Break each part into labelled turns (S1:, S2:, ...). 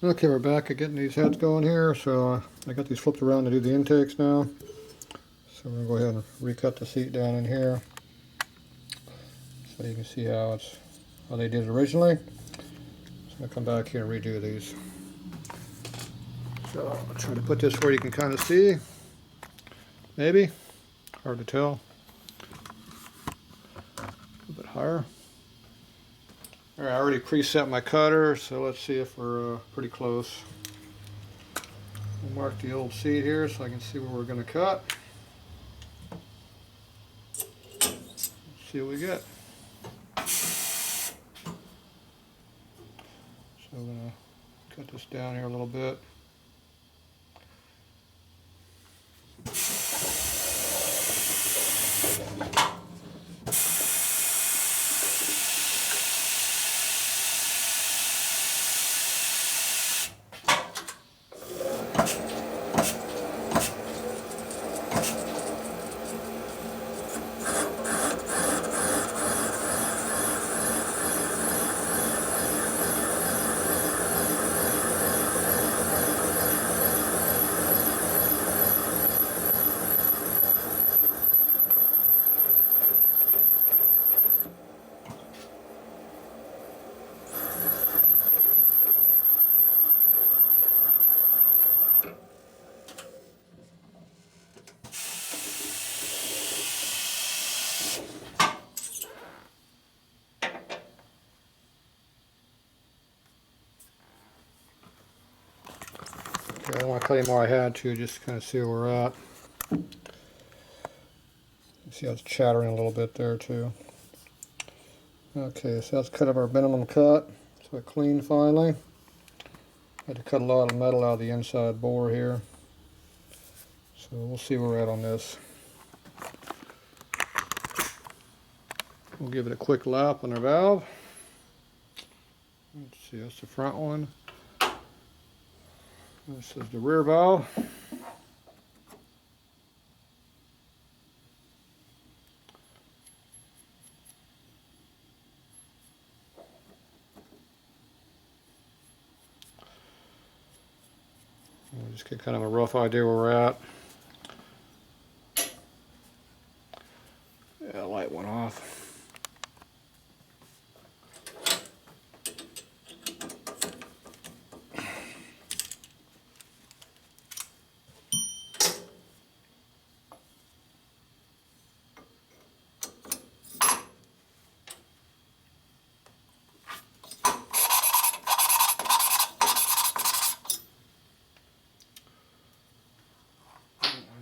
S1: Okay, we're back at getting these heads going here. So I got these flipped around to do the intakes now. So we're going to go ahead and recut the seat down in here so you can see how they did it originally. So I'm going to come back here and redo these. So I'll try to put this where you can kind of see. Maybe. Hard to tell. A little bit higher. Alright, I already preset my cutter, so let's see if we're pretty close. We'll mark the old seat here so I can see where we're going to cut. Let's see what we get. So we're going to cut this down here a little bit. Okay, I don't want to cut any more I had to, just to kind of see where we're at. See how it's chattering a little bit there too. Okay, so that's cut of our minimum cut. So it cleaned finally. Had to cut a lot of metal out of the inside bore here. So we'll see where we're at on this. We'll give it a quick lap on our valve. Let's see, that's the front one. This is the rear valve. We'll just get kind of a rough idea where we're at. Yeah, light went off.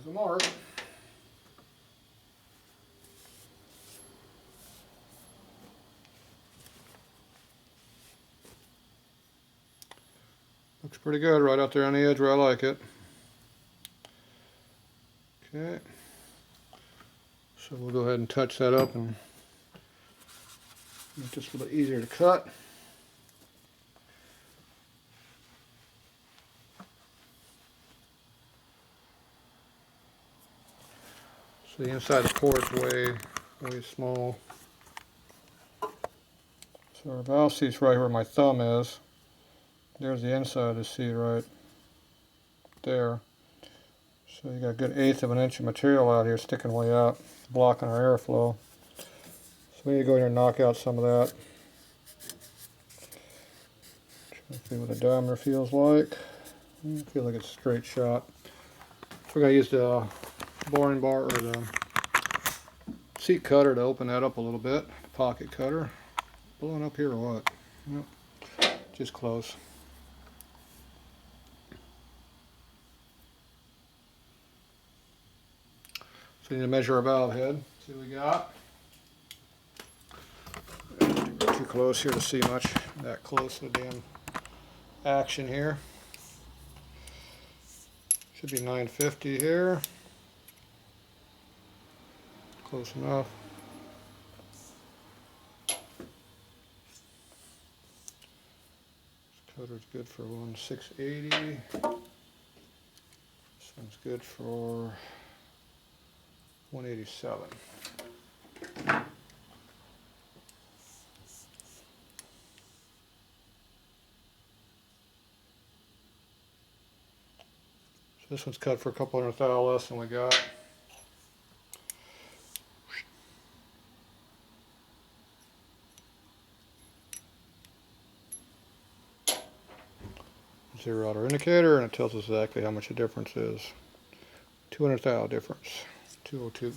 S1: There's a mark. Looks pretty good right out there on the edge where I like it. Okay. So we'll go ahead and touch that up and make this a little bit easier to cut. So the inside of the port's way small. So our valve seat's right where my thumb is. There's the inside of the seat right there. So you got a good 1/8 of an inch of material out here sticking way out, blocking our airflow. So we need to go in here and knock out some of that. Try to see what the diameter feels like. I feel like it's a straight shot. So we're going to use the boring bar or the seat cutter to open that up a little bit. Pocket cutter. Blowing up here or what? Yep. Just close. So we need to measure our valve head. See what we got. Too close here to see much. That close to the damn action here. Should be 950 here. Close enough. This cutter's good for 1680. This one's good for 187. This one's cut for a couple hundred thou less than we got. Zero out our indicator, and it tells us exactly how much the difference is. 200 thou difference, 202.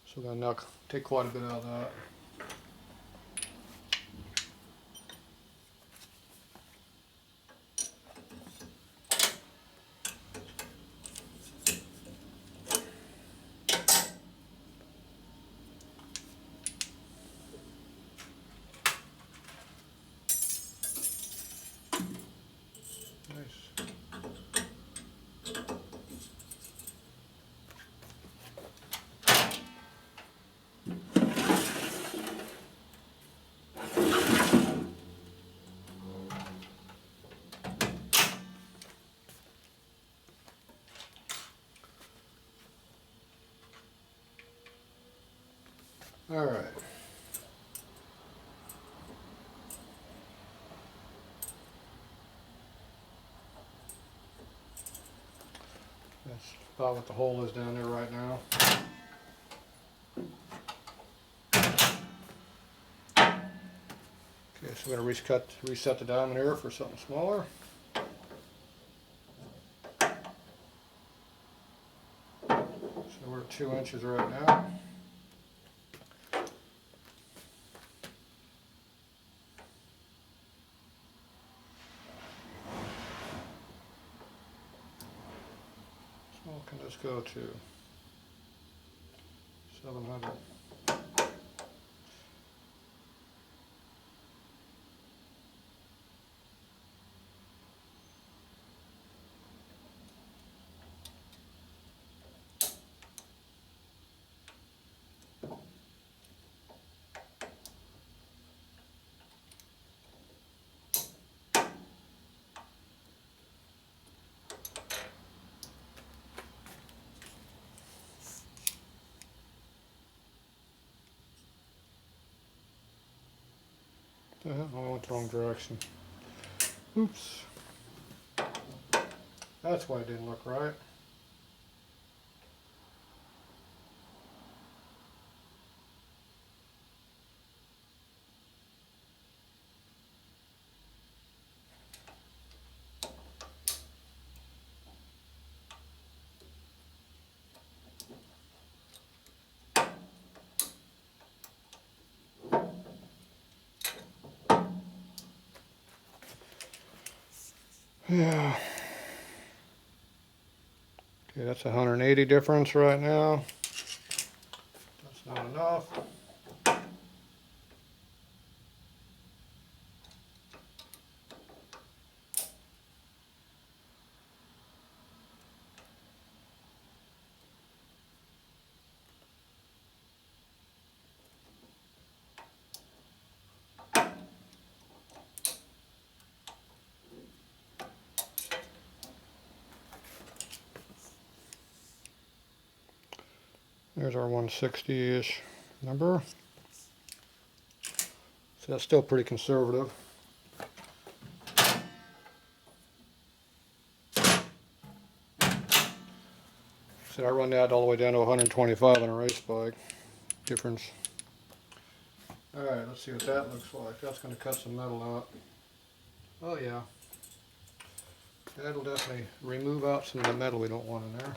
S1: So we're going to take quite a bit out of that. All right. That's about what the hole is down there right now. Okay, so we're going to reset the diamond here for something smaller. So we're at 2 inches right now. So what can this go to? 700. I went the wrong direction. Oops. That's why it didn't look right. Yeah. Okay, that's 180 difference right now. That's not enough. There's our 160-ish number. So that's still pretty conservative. So I run that all the way down to 125 on a race bike. Difference. Alright, let's see what that looks like. That's going to cut some metal out. Oh yeah. That'll definitely remove out some of the metal we don't want in there.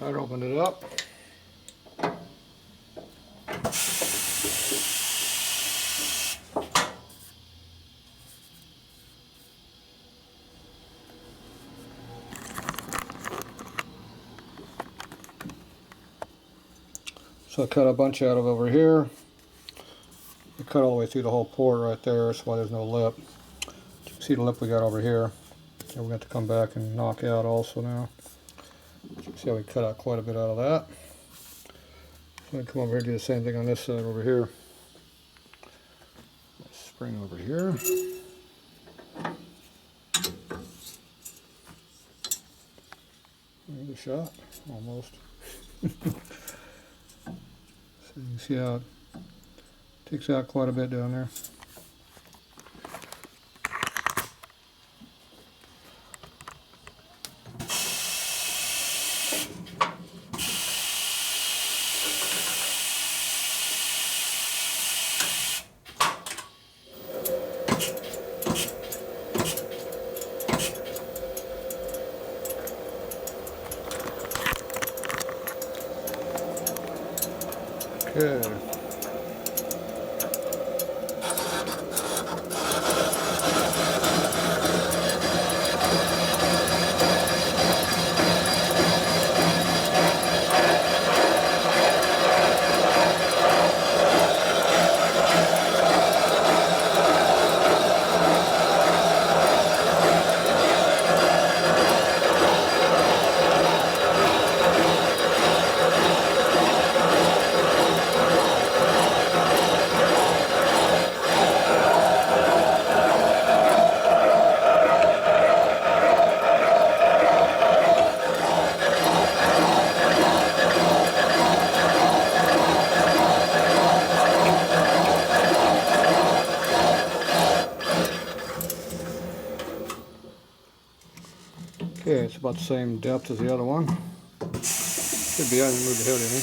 S1: I opened it up. So I cut a bunch out of over here. I cut all the way through the whole port right there. That's why there's no lip. You can see the lip we got over here. And we're going to come back and knock out also now. You can see how we cut out quite a bit out of that. I'm going to come over here and do the same thing on this side over here. Spring over here. There's a shot, almost. So you can see how it takes out quite a bit down there. Okay. Okay, it's about the same depth as the other one. Should be, I didn't move the head any.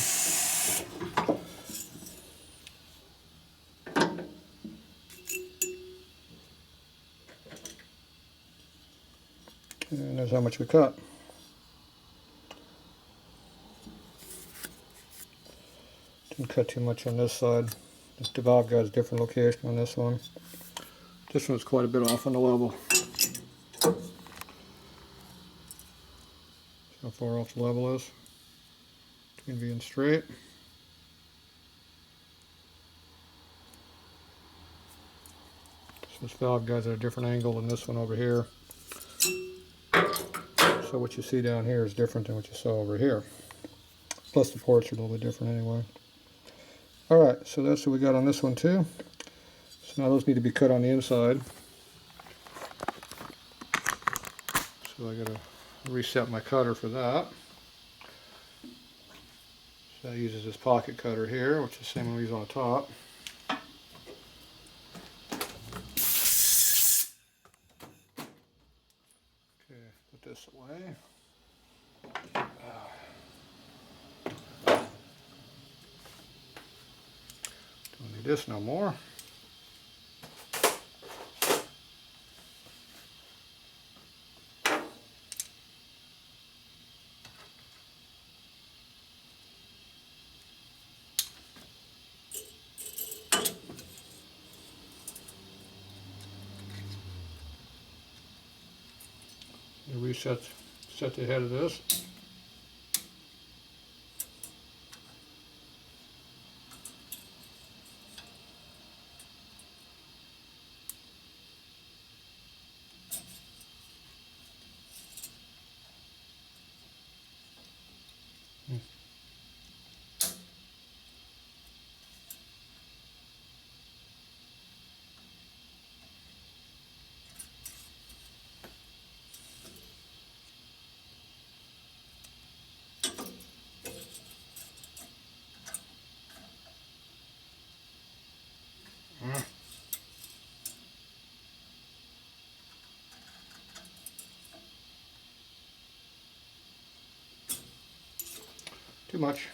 S1: And there's how much we cut. Didn't cut too much on this side. The valve guide's a different location on this one. This one's quite a bit off on the level. How far off the level is between being straight. So this valve guide's at a different angle than this one over here. So what you see down here is different than what you saw over here. Plus the ports are a little bit different anyway. Alright, so that's what we got on this one too. So now those need to be cut on the inside. So I gotta reset my cutter for that. So that uses this pocket cutter here, which is the same one we use on the top. Okay, put this away. Don't need this no more. Set the head of this. Too much.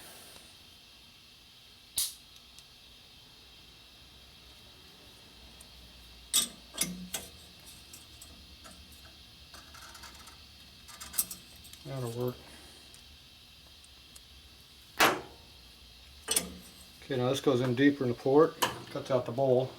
S1: That'll work. Okay, now this goes in deeper in the port, cuts out the bowl.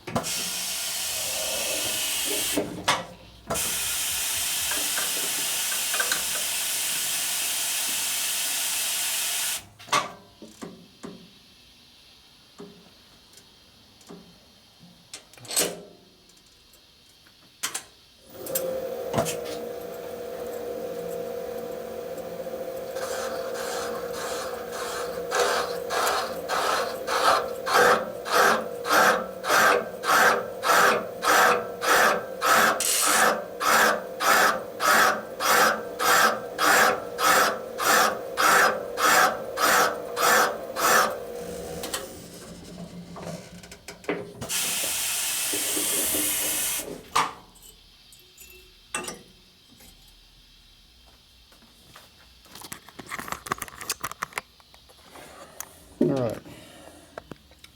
S1: Alright,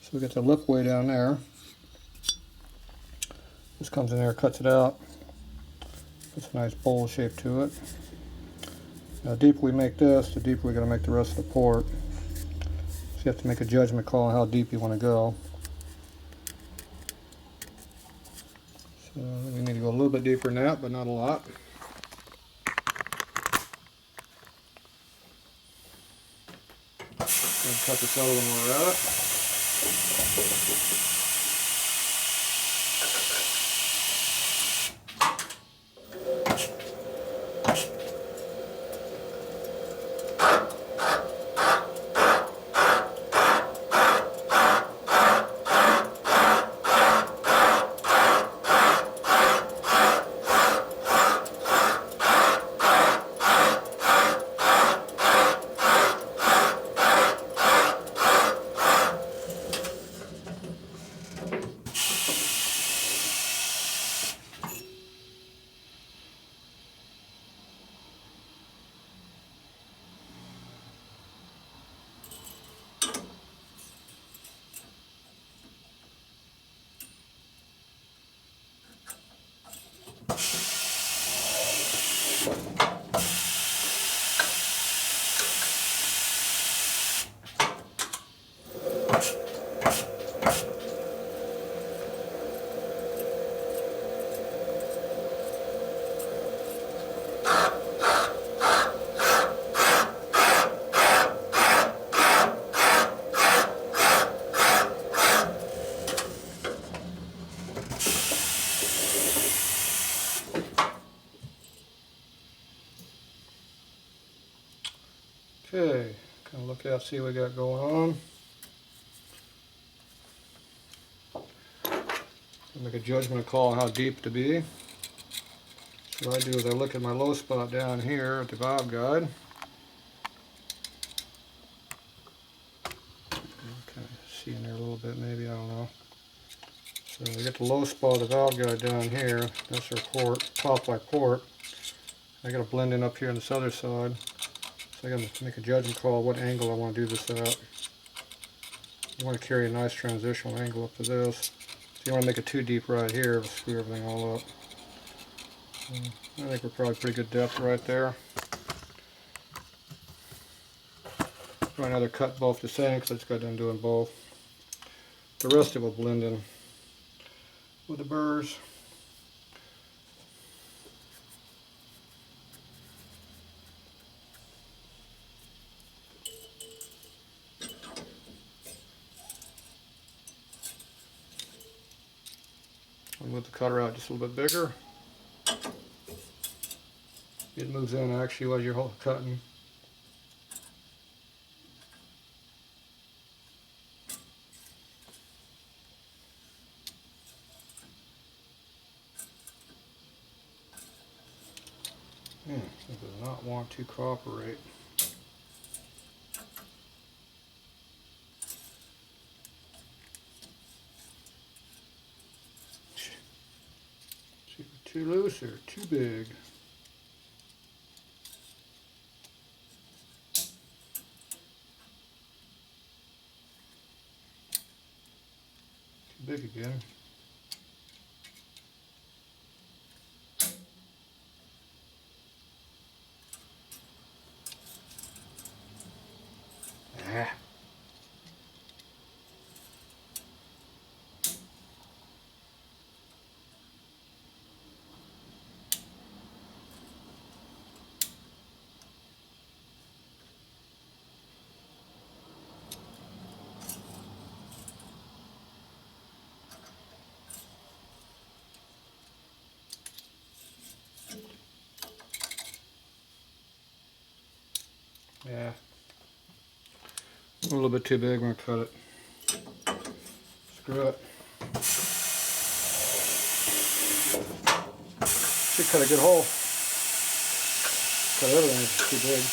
S1: so we got the lip way down there. This comes in there, cuts it out, puts a nice bowl shape to it. Now the deeper we make this, the deeper we're going to make the rest of the port. So you have to make a judgment call on how deep you want to go. So we need to go a little bit deeper than that, but not a lot. And cut this other one when we're at it. Okay, kind of look out, see what we got going on. Make a judgment call on how deep to be. So what I do is I look at my low spot down here at the valve guide. Okay, see in there a little bit maybe, I don't know. So we get the low spot of the valve guide down here. That's our port, top by port. I got to blend in up here on this other side. So I got to make a judgment call what angle I want to do this at. You want to carry a nice transitional angle up to this. So you want to make it too deep right here to screw everything all up. I think we're probably pretty good depth right there. Try another cut both the same because I just got done doing both. The rest of it will blend in with the burrs. I'll move the cutter out just a little bit bigger. It moves in actually while you're cutting. It does not want to cooperate. It's either too loose or too big. Too big again. A little bit too big, I'm going to cut it. Screw it. Should cut a good hole. Cut everything, it's too big.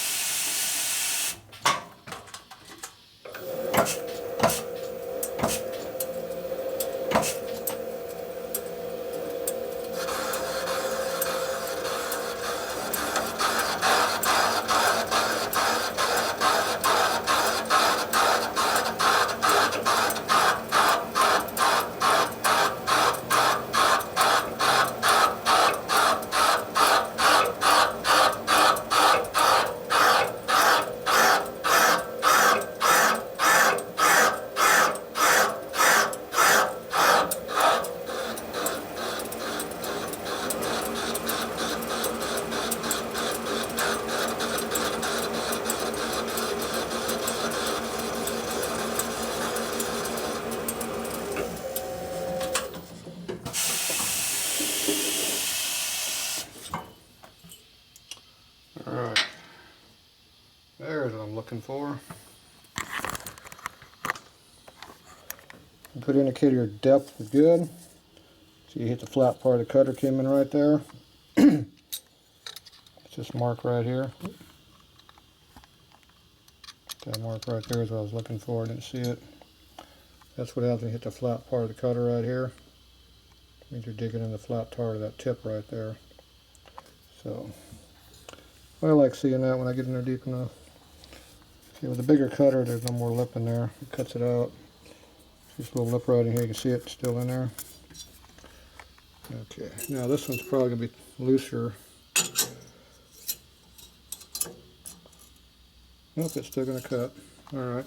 S1: Alright, there's what I'm looking for. Good indicator of depth is good. So you hit the flat part of the cutter came in right there. It's this mark right here. That mark right there is what I was looking for, I didn't see it. That's what happens when you hit the flat part of the cutter right here. It means you're digging in the flat part of that tip right there. So I like seeing that when I get in there deep enough. See, with a bigger cutter, there's no more lip in there. It cuts it out. This little lip right in here, you can see it still in there. Okay, now this one's probably going to be looser. Nope, it's still going to cut. Alright.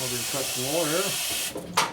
S1: We're going to cut some more here.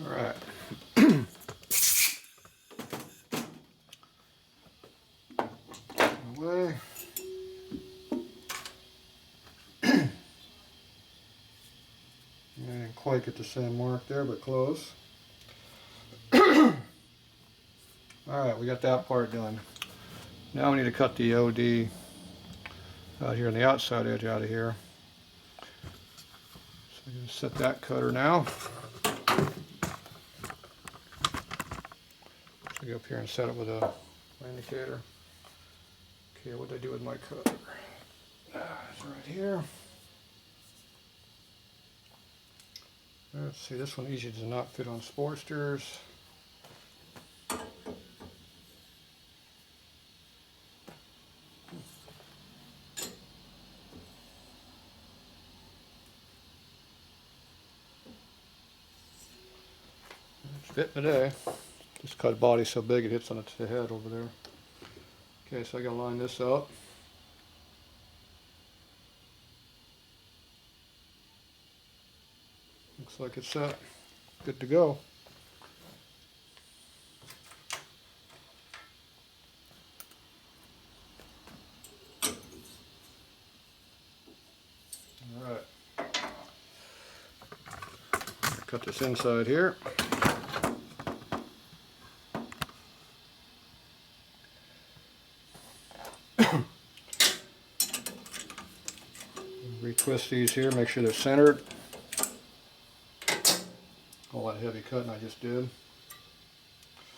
S1: Alright. Away. Didn't quite get the same mark there, but close. Alright, we got that part done. Now we need to cut the OD out here on the outside edge out of here. So I'm going to set that cutter now. So go up here and set it with a indicator. Okay, what did I do with my cutter? It's right here. Let's see, this one easy does not fit on Sportsters. It's fitting today. Just cut body so big it hits on the head over there. Okay, so I gotta line this up. Looks like it's set. Good to go. Alright. Cut this inside here. Retwist these here, make sure they're centered. all that heavy cutting I just did.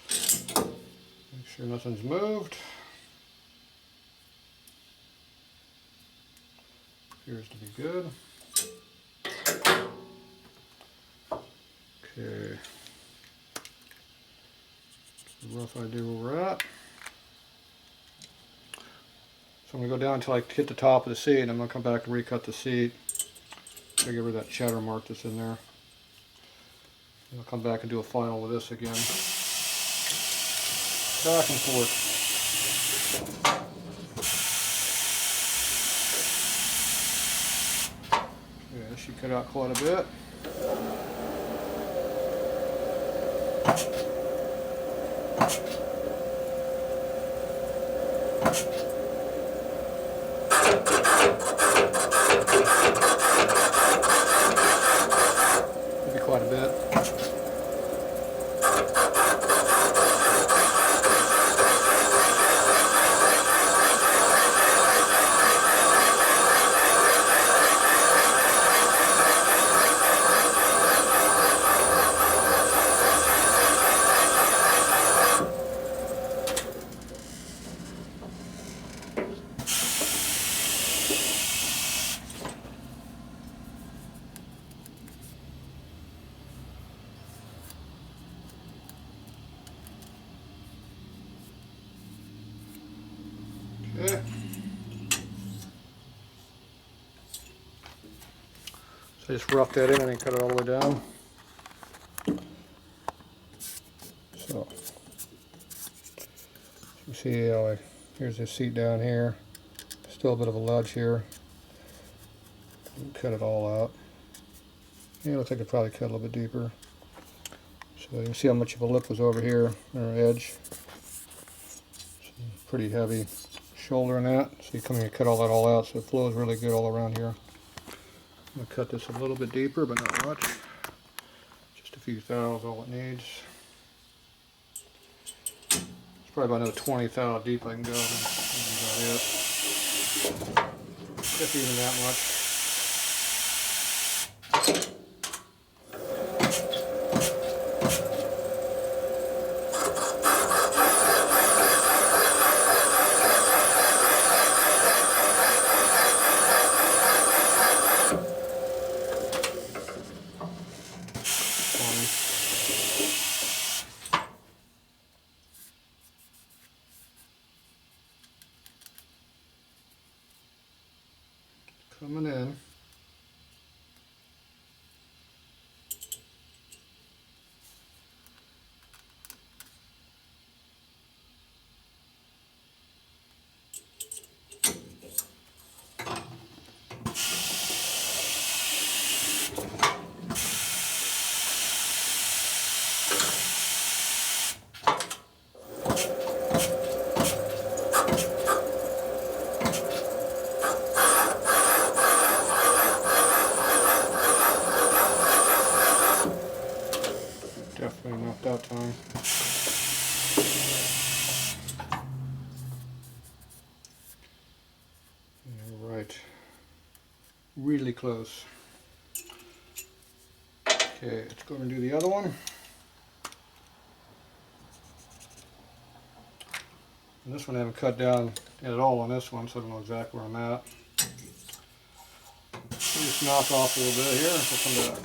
S1: Make sure nothing's moved. Appears to be good. Okay. That's a rough idea where we're at. So I'm going to go down until I hit the top of the seat, and I'm going to come back and recut the seat. Get rid of that chatter mark that's in there. And I'll come back and do a final with this again. Back and forth. Okay, this should cut out quite a bit. Maybe quite a bit. Okay. So I just roughed that in and then cut it all the way down. So you see how here's this seat down here. Still a bit of a ledge here. Cut it all out. Yeah, it looks like I probably cut a little bit deeper. So you can see how much of a lip was over here on our edge. Pretty heavy shoulder in that. So you come in and cut all that all out so it flows really good all around here. I'm going to cut this a little bit deeper, but not much. Just a few thou is all it needs. It's probably about another 20 thou deep I can go. That's about it. If even that much. Coming in. Definitely not that time. Alright. Really close. Okay, let's go and do the other one. And this one I haven't cut down at all on this one, so I don't know exactly where I'm at. So just knock off a little bit here and we'll come back.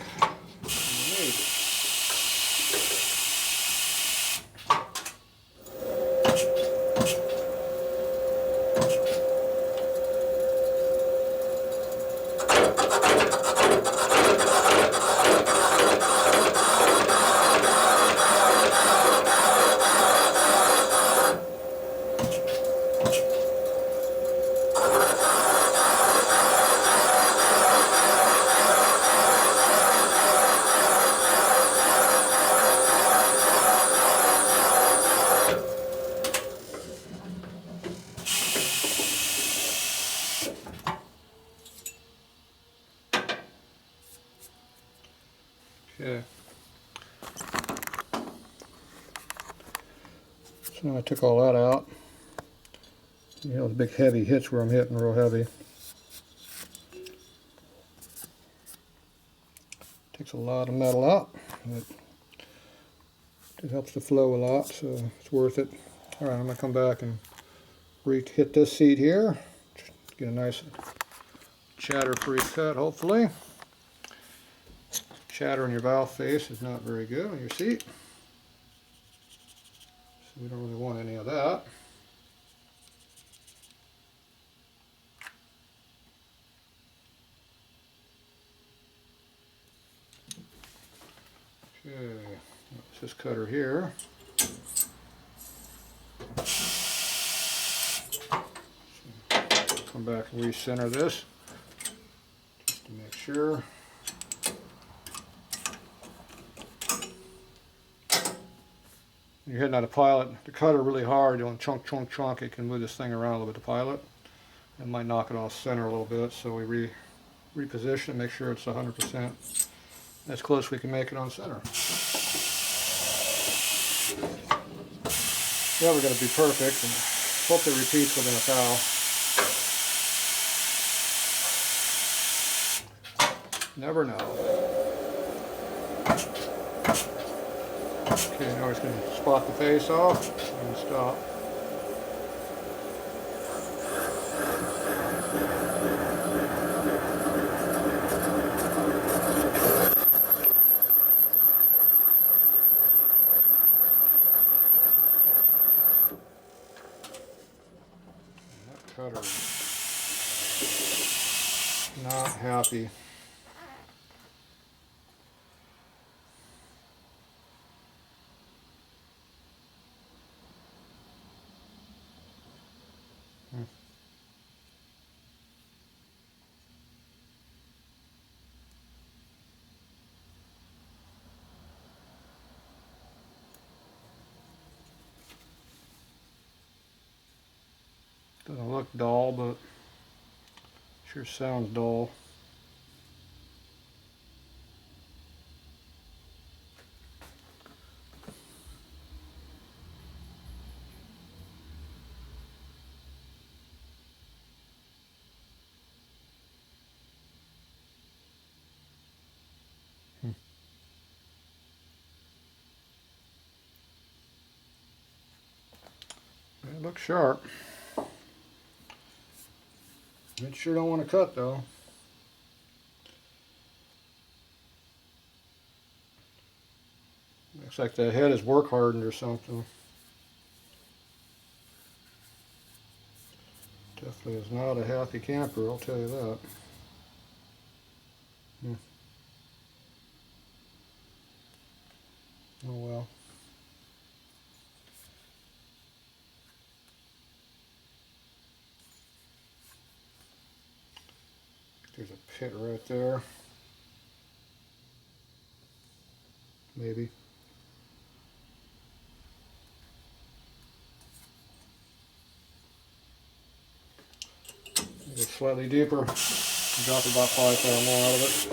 S1: Okay. So now I took all that out. You know, the big heavy hits where I'm hitting real heavy. Takes a lot of metal out. But It helps the flow a lot, so it's worth it. Alright, I'm going to come back and hit this seat here. Get a nice chatter-free cut, hopefully. Chatter in your valve face is not very good on your seat. So we don't really want any of that. Okay, this cutter here. Come back and recenter this just to make sure. When you're hitting out a pilot, the cutter really hard, you want chunk, chunk, chunk, it can move this thing around a little bit, the pilot. It might knock it off center a little bit, so we reposition it, make sure it's 100% as close as we can make it on center. Never going to be perfect, and hopefully it repeats within a foul. Never know. Okay, now we're just going to spot the face off and stop. That cutter not happy. Doesn't look dull, but sure sounds dull. It looks sharp. It sure don't want to cut though. Looks like the head is work hardened or something. Definitely is not a happy camper, I'll tell you that. Oh well. There's a pit right there. Maybe. Get slightly deeper. Drop about 5 pound more out of it.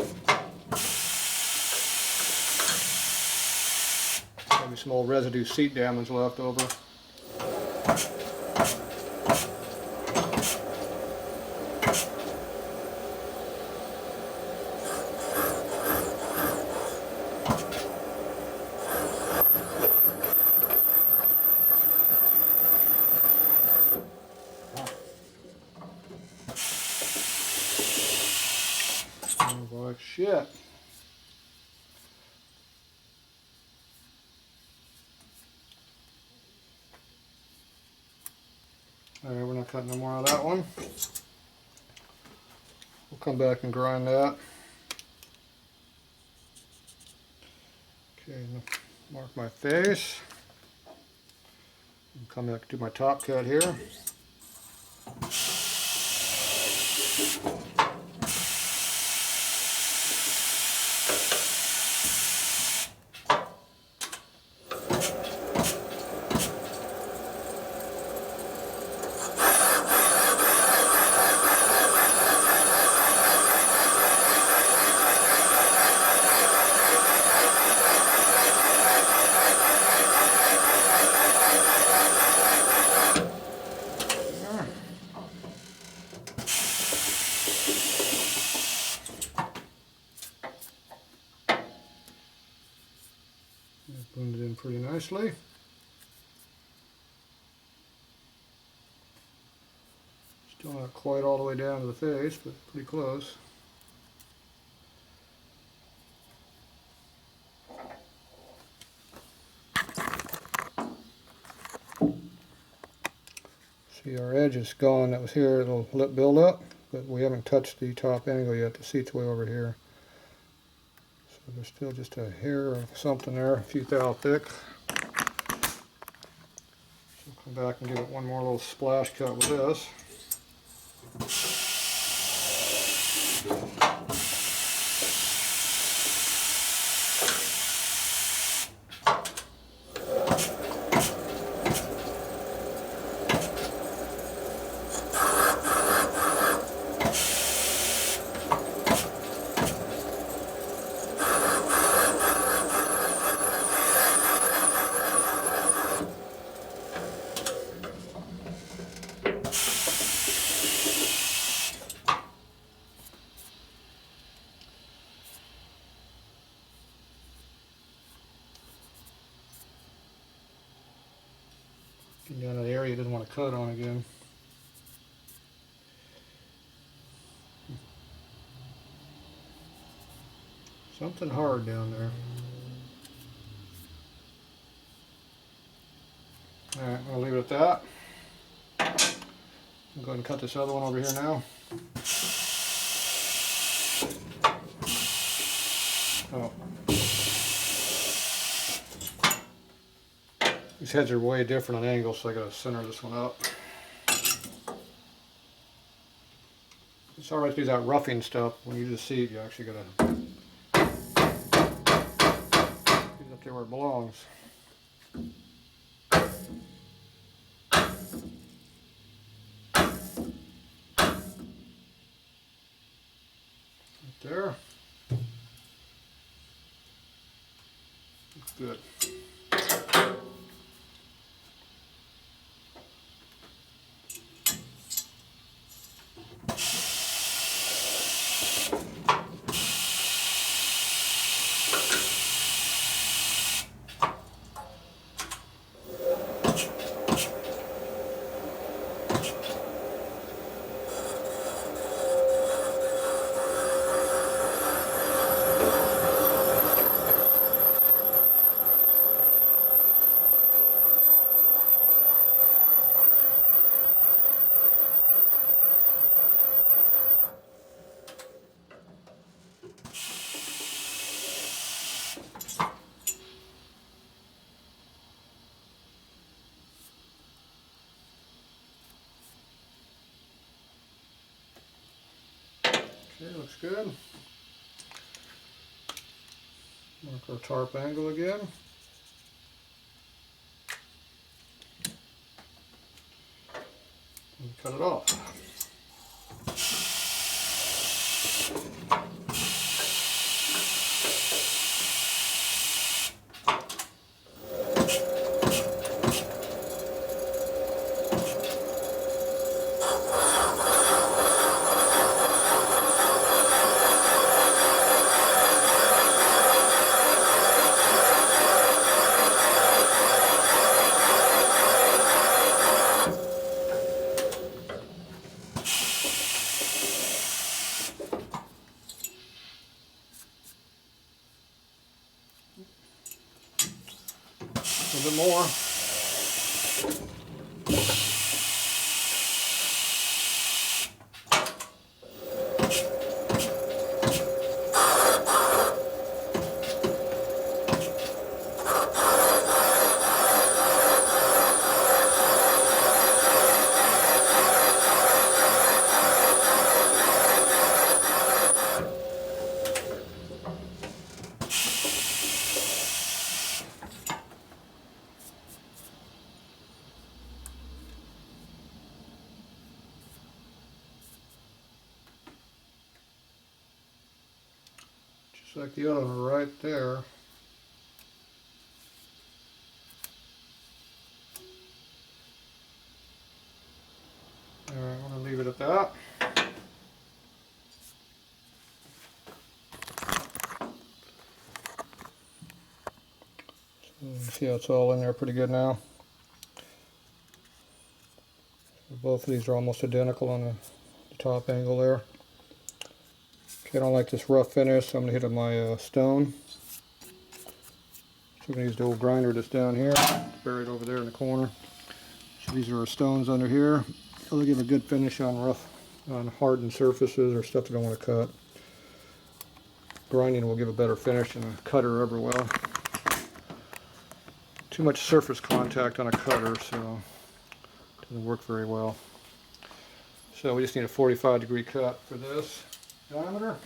S1: Maybe some old residue seat damage left over. Like shit. Alright, we're not cutting no more of that one. We'll come back and grind that. Okay, mark my face. Come back to my top cut here. Blended in pretty nicely. Still not quite all the way down to the face, but pretty close. See, our edge is gone. That was here. It'll lip build up, but we haven't touched the top angle yet. The seat's way over here. So there's still just a hair of something there, a few thou thick. So come back and give it one more little splash cut with this. Getting down to the area you didn't want to cut on again. Something hard down there. Alright, I'm going to leave it at that. I'll go ahead and cut this other one over here now. Oh. These heads are way different on angles, so I got to center this one up. It's alright to do that roughing stuff. When you do the seat, you actually got to get it up there where it belongs. Right there. Looks good. Okay, looks good. Mark our tarp angle again. And cut it off. A little bit more. Just like the other one right there. Alright, I'm going to leave it at that. See how it's all in there pretty good now. Both of these are almost identical on the top angle there. Okay, I don't like this rough finish, so I'm going to hit it with my stone. So I'm going to use the old grinder that's down here, buried over there in the corner. So these are our stones under here. They'll give a good finish on hardened surfaces or stuff that I want to cut. Grinding will give a better finish than a cutter ever will. Too much surface contact on a cutter, so it doesn't work very well. So we just need a 45-degree cut for this diameter.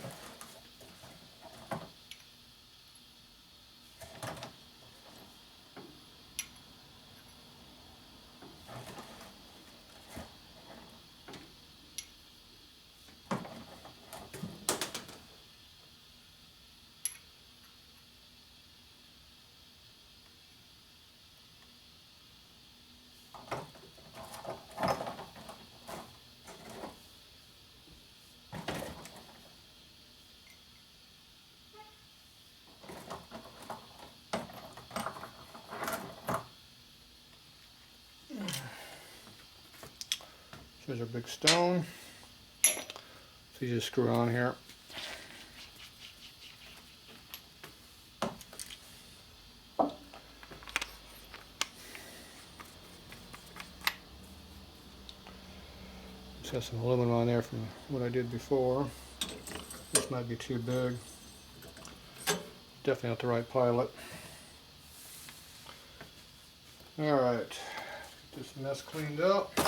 S1: Here's our big stone. So you just screw on here. Just got some aluminum on there from what I did before. This might be too big. Definitely not the right pilot. Alright, get this mess cleaned up.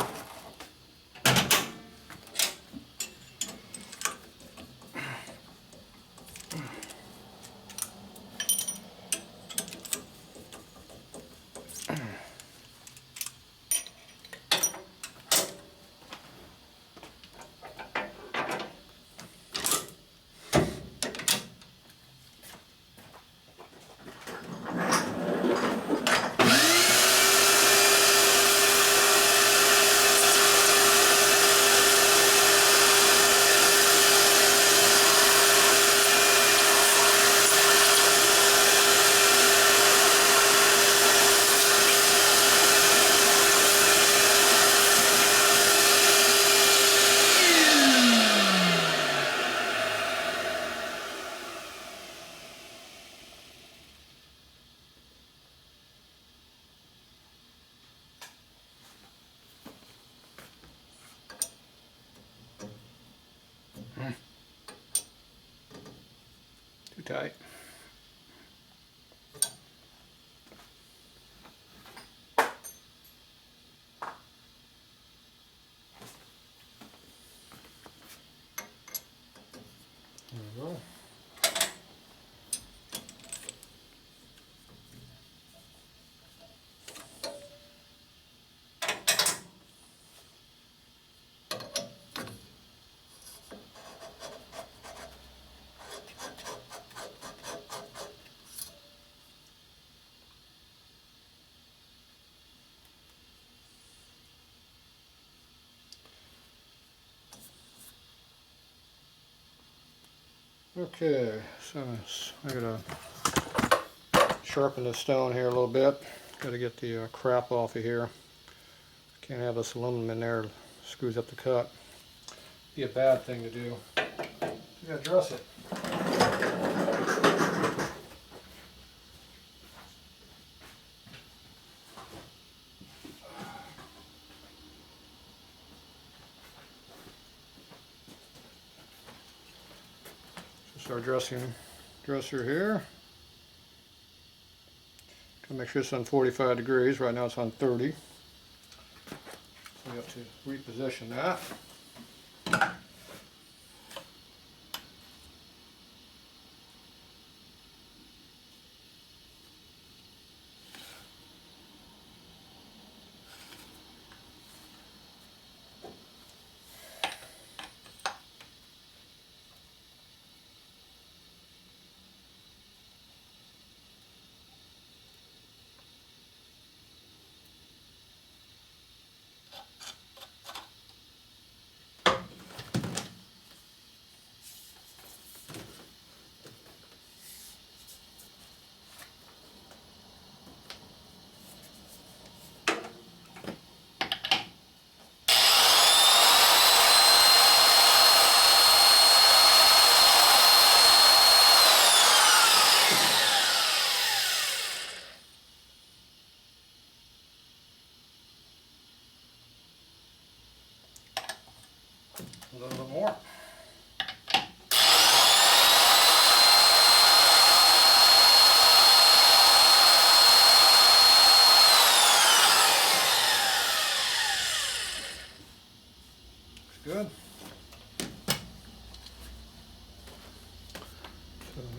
S1: Too tight. There we go. Okay, so I gotta sharpen the stone here a little bit. Gotta get the crap off of here. Can't have this aluminum in there, it screws up the cut. Be a bad thing to do. You gotta dress it. Just our dresser here. Gonna make sure it's on 45 degrees. Right now it's on 30. So we have to reposition that.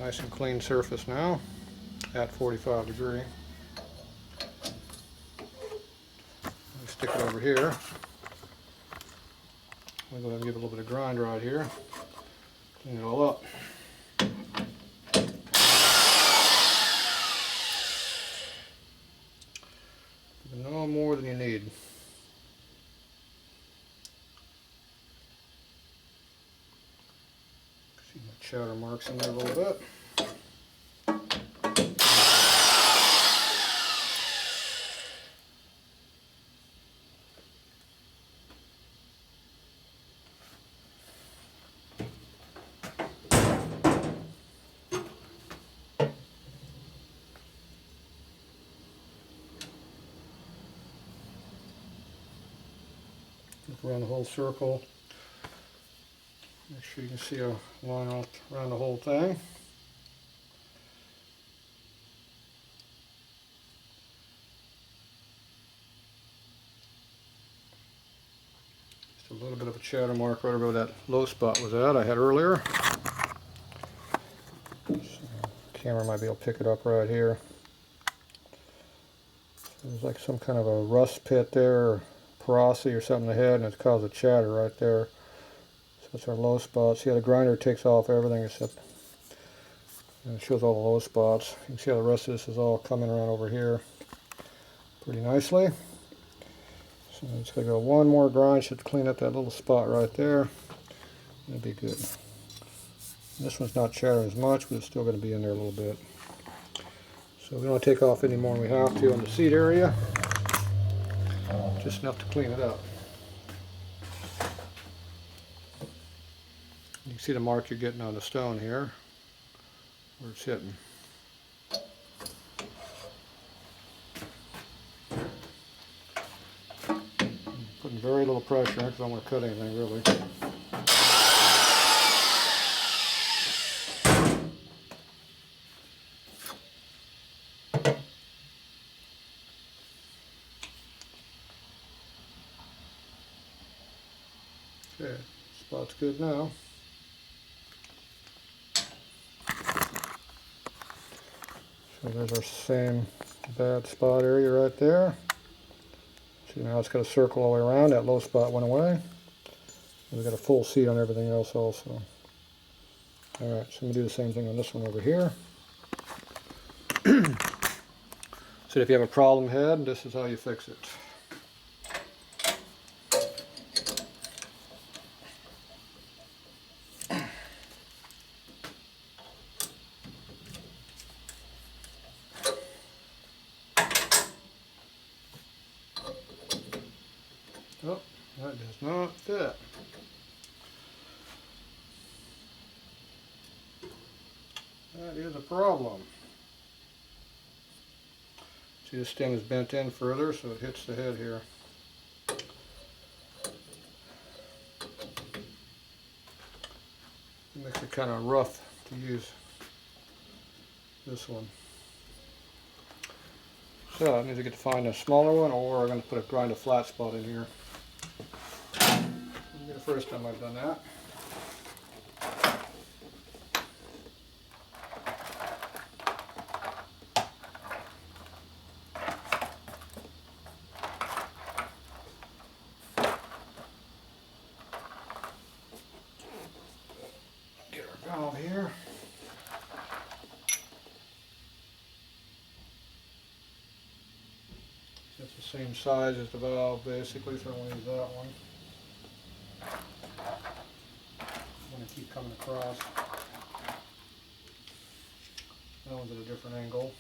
S1: Nice and clean surface now at 45 degree. Stick it over here. We'll go ahead and give it a little bit of grind right here. Clean it all up. No more than you need. See my chowder marks in there a little bit. Look around the whole circle. Make sure you can see a line around the whole thing. Just a little bit of a chowder mark right over where that low spot was at I had earlier. So the camera might be able to pick it up right here. So there's like some kind of a rust pit there, or porosity or something in the head, and it's caused a chatter right there. So it's our low spot. See how the grinder takes off everything except, and it shows all the low spots. You can see how the rest of this is all coming around over here pretty nicely. So I'm just going to go one more grind, should clean up that little spot right there. That'll be good. This one's not chattering as much, but it's still going to be in there a little bit. So we don't want to take off any more than we have to on the seat area. Just enough to clean it up. You can see the mark you're getting on the stone here, where it's hitting. Putting very little pressure in because I don't want to cut anything really. Okay, spot's good now. So there's our same bad spot area right there. See, now it's got a circle all the way around. That low spot went away. And we've got a full seat on everything else also. Alright, so I'm going to do the same thing on this one over here. So if you have a problem head, this is how you fix it. Oh, that does not fit. That is a problem. See, this stem is bent in further, so it hits the head here. It makes it kind of rough to use this one. So I need to get to find a smaller one, or I'm going to grind a flat spot in here. This will be the first time I've done that. Get our valve here. It's the same size as the valve basically, so I'm going to use that one. I'm going to keep coming across. That one's at a different angle.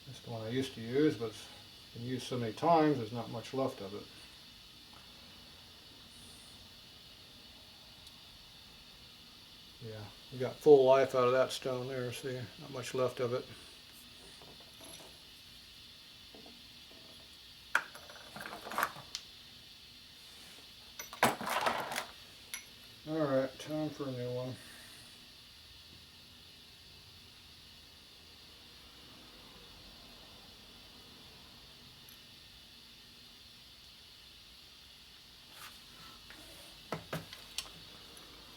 S1: That's the one I used to use, but it's been used so many times there's not much left of it. Yeah, we got full life out of that stone there, see, not much left of it.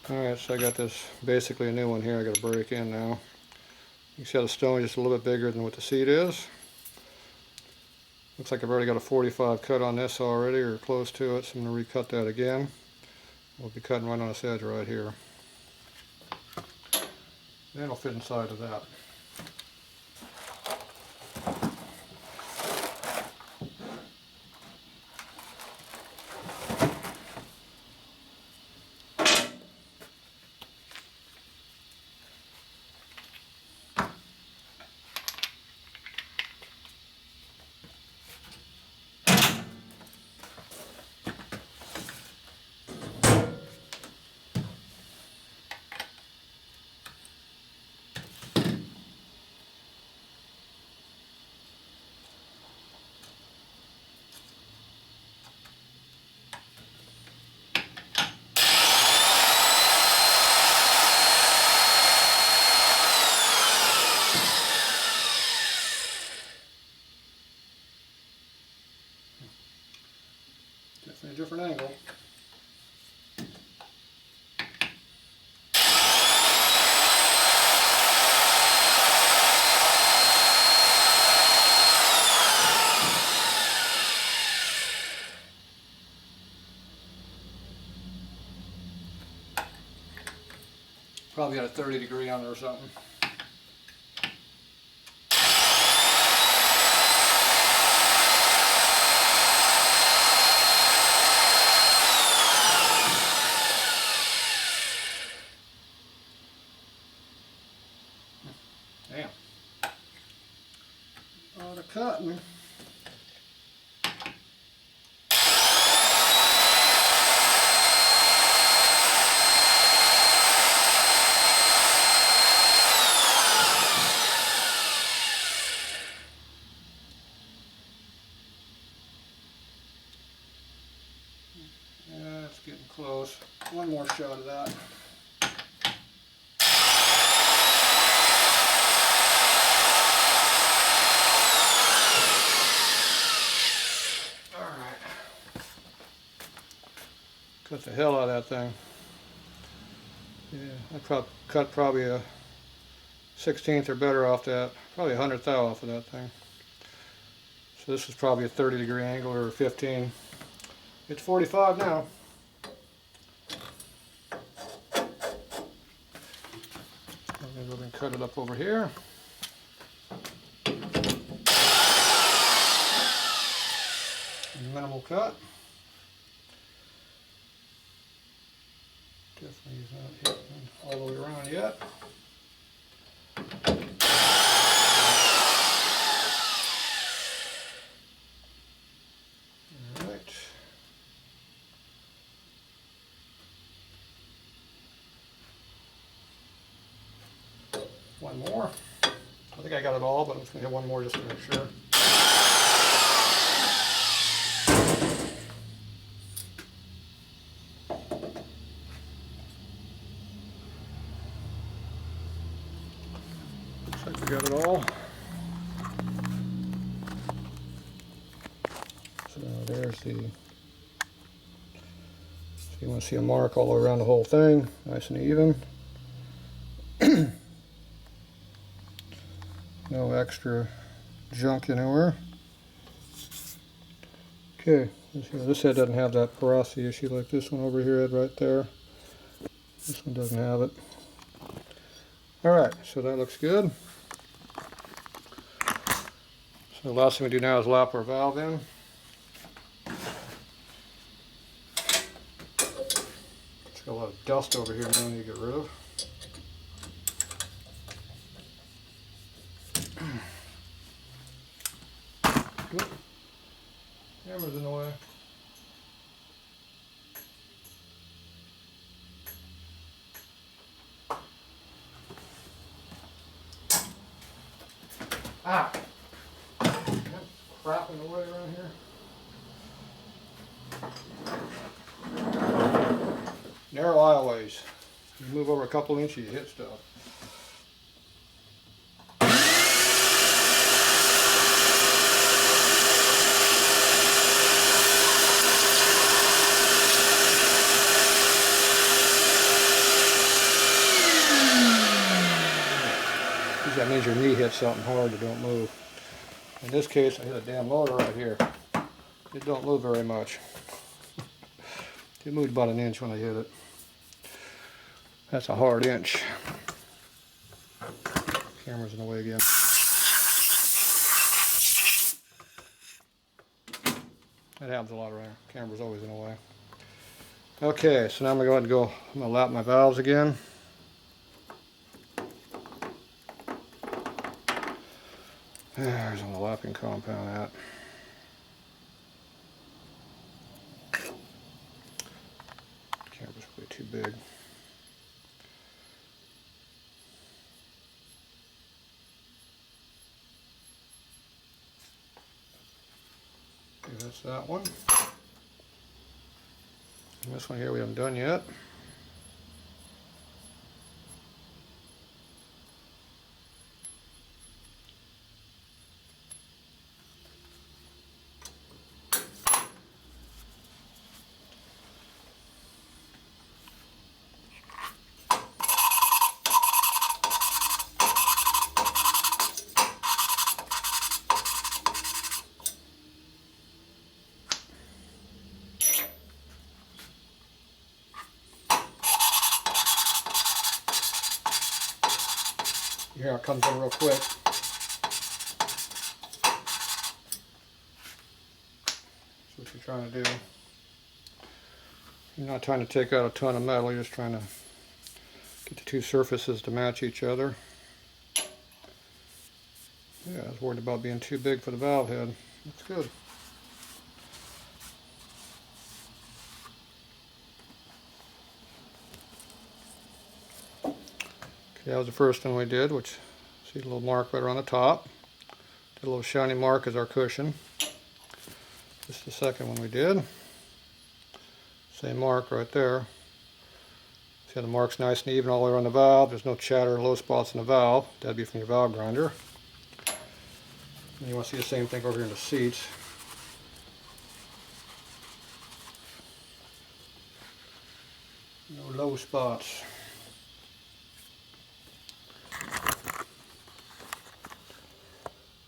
S1: Alright, so I got this basically a new one here I got to break in now. You see how the stone is just a little bit bigger than what the seat is. Looks like I've already got a 45 cut on this already, or close to it, so I'm going to recut that again. We'll be cutting right on this edge right here. Then it'll fit inside of that. Definitely a different angle. Probably got a 30-degree on it or something. Damn. A lot of cutting. Yeah, it's getting close. One more shot of that. Cut the hell out of that thing. Yeah, I cut probably a 16th or better off that. Probably 100th off of that thing. So this is probably a 30-degree angle or 15. It's 45 now. I'm going to go ahead and cut it up over here. Minimal cut. Definitely is not hitting all the way around yet. Alright. One more. I think I got it all, but I'm just going to hit one more just to make sure. Looks like we got it all. So there's the, so you want to see a mark all around the whole thing, nice and even. No extra junk anywhere. Okay, this head doesn't have that porosity issue like this one over here had right there. This one doesn't have it. Alright, so that looks good. So the last thing we do now is lap our valve in. It's got a lot of dust over here now I need to get rid of. Camera's in the way. Ah! Crap in the way around here. Narrow aisleways. You move over a couple inches, you hit stuff. means your knee hits something hard, you don't move. In this case, I hit a damn motor right here. It don't move very much. It moved about an inch when I hit it. That's a hard inch. Camera's in the way again. That happens a lot around here. Camera's always in the way. Okay, so now I'm going to go ahead and I'm going to lap my valves again. There's all the lapping compound at. Camera's way too big. Okay, that's that one. And this one here we haven't done yet. You hear how it comes in real quick. That's what you're trying to do. You're not trying to take out a ton of metal, you're just trying to get the two surfaces to match each other. Yeah, I was worried about being too big for the valve head. That's good. Okay, that was the first one we did, which see a little mark right around the top. Did a little shiny mark as our cushion. This is the second one we did. Same mark right there. See how the mark's nice and even all the way around the valve. There's no chatter or low spots in the valve. That'd be from your valve grinder. And you want to see the same thing over here in the seats. No low spots.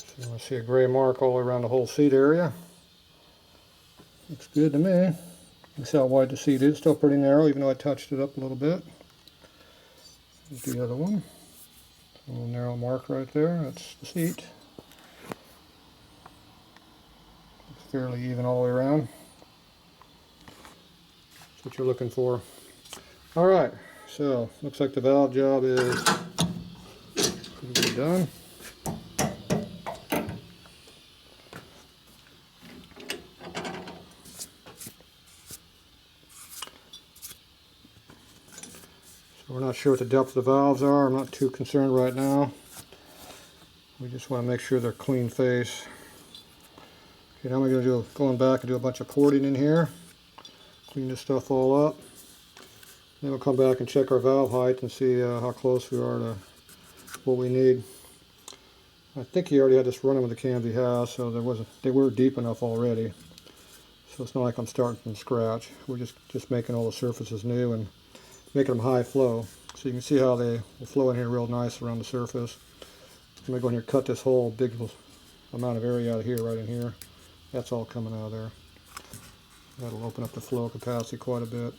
S1: So you want to see a gray mark all the way around the whole seat area. Looks good to me. You see how wide the seat is. Still pretty narrow, even though I touched it up a little bit. Here's the other one. A little narrow mark right there. That's the seat. Looks fairly even all the way around. That's what you're looking for. Alright, so looks like the valve job is pretty done. So we're not sure what the depth of the valves are. I'm not too concerned right now. We just want to make sure they're clean face. Okay, now we're going to do going back and do a bunch of porting in here. Clean this stuff all up. Then we'll come back and check our valve height and see how close we are to what we need. I think he already had this running with the cams he has, so they were deep enough already. So it's not like I'm starting from scratch. We're just making all the surfaces new and making them high flow. So you can see how they will flow in here real nice around the surface. I'm going to go in here and cut this whole big amount of area out of here, right in here. That's all coming out of there. That'll open up the flow capacity quite a bit.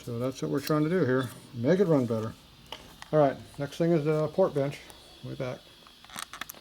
S1: So that's what we're trying to do here. Make it run better. Alright, next thing is the port bench. We'll be back.